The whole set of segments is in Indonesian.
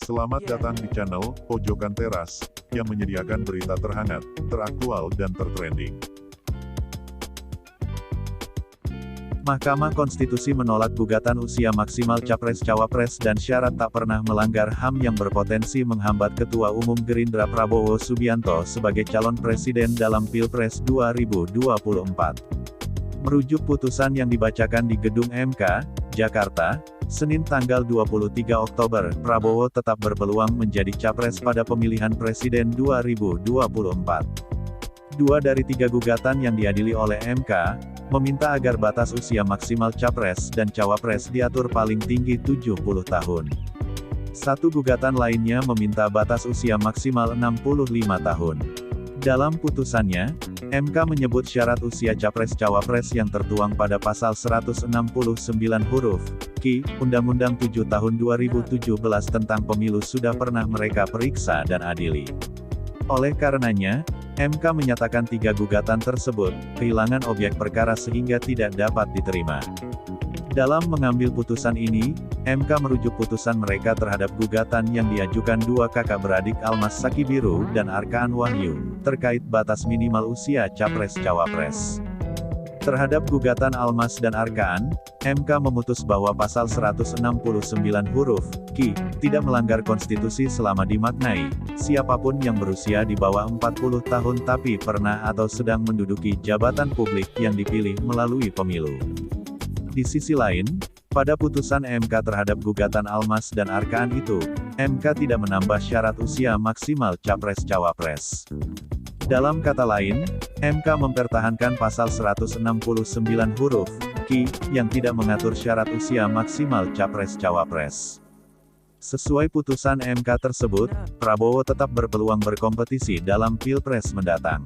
Selamat datang di channel Pojokan Teras, yang menyediakan berita terhangat, teraktual dan tertrending. Mahkamah Konstitusi menolak gugatan usia maksimal Capres-Cawapres dan syarat tak pernah melanggar HAM yang berpotensi menghambat Ketua Umum Gerindra Prabowo Subianto sebagai calon presiden dalam Pilpres 2024. Merujuk putusan yang dibacakan di Gedung MK, Jakarta, Senin tanggal 23 Oktober, Prabowo tetap berpeluang menjadi capres pada pemilihan presiden 2024. Dua dari tiga gugatan yang diadili oleh MK, meminta agar batas usia maksimal capres dan cawapres diatur paling tinggi 70 tahun. Satu gugatan lainnya meminta batas usia maksimal 65 tahun. Dalam putusannya, MK menyebut syarat usia capres-cawapres yang tertuang pada pasal 169 huruf Q, Undang-Undang 7 Tahun 2017 tentang Pemilu sudah pernah mereka periksa dan adili. Oleh karenanya, MK menyatakan tiga gugatan tersebut kehilangan objek perkara sehingga tidak dapat diterima. Dalam mengambil putusan ini, MK merujuk putusan mereka terhadap gugatan yang diajukan dua kakak beradik Almas Sakibiru dan Arkaan Wahyu, terkait batas minimal usia capres-cawapres. Terhadap gugatan Almas dan Arkaan, MK memutus bahwa pasal 169 huruf Q tidak melanggar konstitusi selama dimaknai, siapapun yang berusia di bawah 40 tahun tapi pernah atau sedang menduduki jabatan publik yang dipilih melalui pemilu. Di sisi lain, pada putusan MK terhadap gugatan Almas dan Arkaan itu, MK tidak menambah syarat usia maksimal capres-cawapres. Dalam kata lain, MK mempertahankan pasal 169 huruf Q yang tidak mengatur syarat usia maksimal capres-cawapres. Sesuai putusan MK tersebut, Prabowo tetap berpeluang berkompetisi dalam Pilpres mendatang.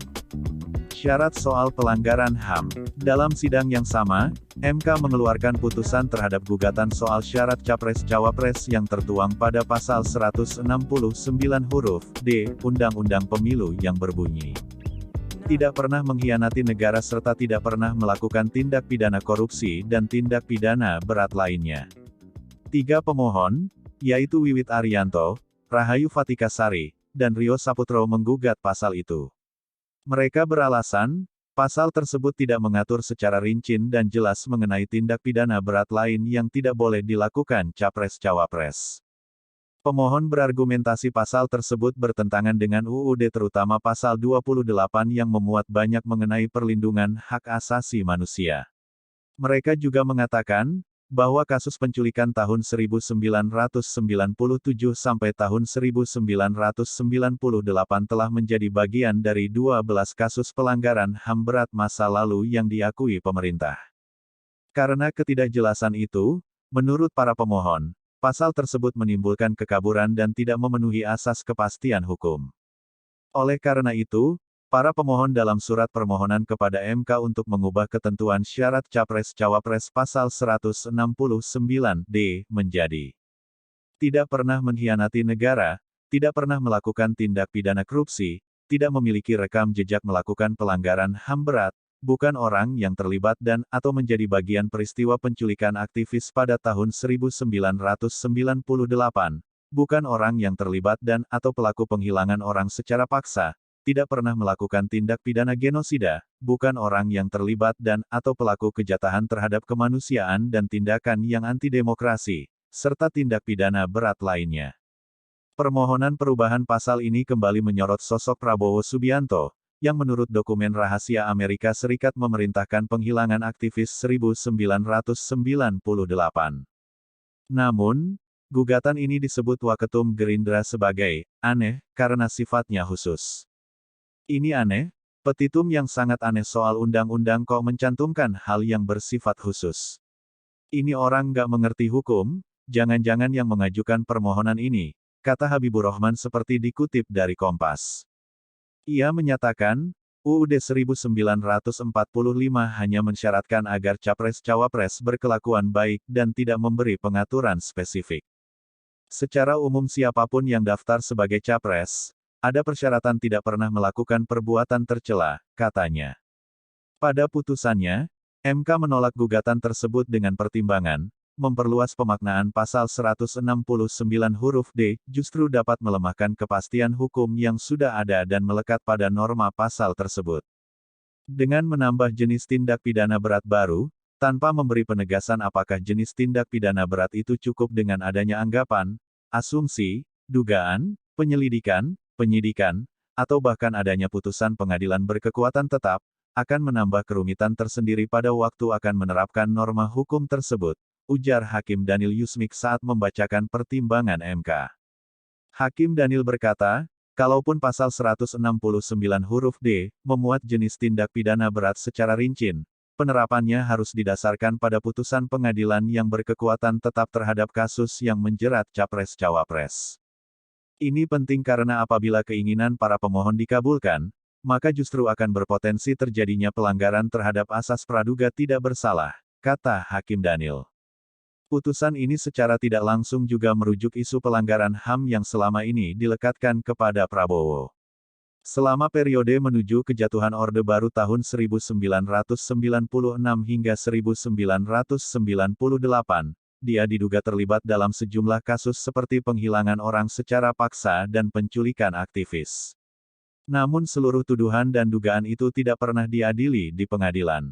Syarat soal pelanggaran HAM. Dalam sidang yang sama, MK mengeluarkan putusan terhadap gugatan soal syarat capres-cawapres yang tertuang pada pasal 169 huruf D, Undang-Undang Pemilu yang berbunyi, tidak pernah mengkhianati negara serta tidak pernah melakukan tindak pidana korupsi dan tindak pidana berat lainnya. Tiga pemohon, yaitu Wiwit Arianto, Rahayu Fatikasari, dan Rio Saputro menggugat pasal itu. Mereka beralasan, pasal tersebut tidak mengatur secara rinci dan jelas mengenai tindak pidana berat lain yang tidak boleh dilakukan capres-cawapres. Pemohon berargumentasi pasal tersebut bertentangan dengan UUD terutama pasal 28 yang memuat banyak mengenai perlindungan hak asasi manusia. Mereka juga mengatakan, bahwa kasus penculikan tahun 1997 sampai tahun 1998 telah menjadi bagian dari 12 kasus pelanggaran HAM berat masa lalu yang diakui pemerintah. Karena ketidakjelasan itu, menurut para pemohon, pasal tersebut menimbulkan kekaburan dan tidak memenuhi asas kepastian hukum. Oleh karena itu, para pemohon dalam surat permohonan kepada MK untuk mengubah ketentuan syarat capres-cawapres pasal 169(d) menjadi tidak pernah mengkhianati negara, tidak pernah melakukan tindak pidana korupsi, tidak memiliki rekam jejak melakukan pelanggaran HAM berat, bukan orang yang terlibat dan atau menjadi bagian peristiwa penculikan aktivis pada tahun 1998, bukan orang yang terlibat dan atau pelaku penghilangan orang secara paksa, tidak pernah melakukan tindak pidana genosida, bukan orang yang terlibat dan atau pelaku kejahatan terhadap kemanusiaan dan tindakan yang anti-demokrasi, serta tindak pidana berat lainnya. Permohonan perubahan pasal ini kembali menyorot sosok Prabowo Subianto, yang menurut dokumen rahasia Amerika Serikat memerintahkan penghilangan aktivis 1998. Namun, gugatan ini disebut Waketum Gerindra sebagai aneh karena sifatnya khusus. Ini aneh, petitum yang sangat aneh soal undang-undang kok mencantumkan hal yang bersifat khusus. Ini orang nggak mengerti hukum, jangan-jangan yang mengajukan permohonan ini, kata Habibur Rahman seperti dikutip dari Kompas. Ia menyatakan, UUD 1945 hanya mensyaratkan agar capres-cawapres berkelakuan baik dan tidak memberi pengaturan spesifik. Secara umum siapapun yang daftar sebagai capres, ada persyaratan tidak pernah melakukan perbuatan tercela, katanya. Pada putusannya, MK menolak gugatan tersebut dengan pertimbangan, memperluas pemaknaan pasal 169 huruf D, justru dapat melemahkan kepastian hukum yang sudah ada dan melekat pada norma pasal tersebut. Dengan menambah jenis tindak pidana berat baru, tanpa memberi penegasan apakah jenis tindak pidana berat itu cukup dengan adanya anggapan, asumsi, dugaan, penyelidikan, penyidikan, atau bahkan adanya putusan pengadilan berkekuatan tetap, akan menambah kerumitan tersendiri pada waktu akan menerapkan norma hukum tersebut, ujar Hakim Daniel Yusmik saat membacakan pertimbangan MK. Hakim Daniel berkata, kalaupun pasal 169 huruf D, memuat jenis tindak pidana berat secara rinci, penerapannya harus didasarkan pada putusan pengadilan yang berkekuatan tetap terhadap kasus yang menjerat Capres-Cawapres. Ini penting karena apabila keinginan para pemohon dikabulkan, maka justru akan berpotensi terjadinya pelanggaran terhadap asas praduga tidak bersalah, kata Hakim Daniel. Putusan ini secara tidak langsung juga merujuk isu pelanggaran HAM yang selama ini dilekatkan kepada Prabowo. Selama periode menuju kejatuhan Orde Baru tahun 1996 hingga 1998, dia diduga terlibat dalam sejumlah kasus seperti penghilangan orang secara paksa dan penculikan aktivis. Namun seluruh tuduhan dan dugaan itu tidak pernah diadili di pengadilan.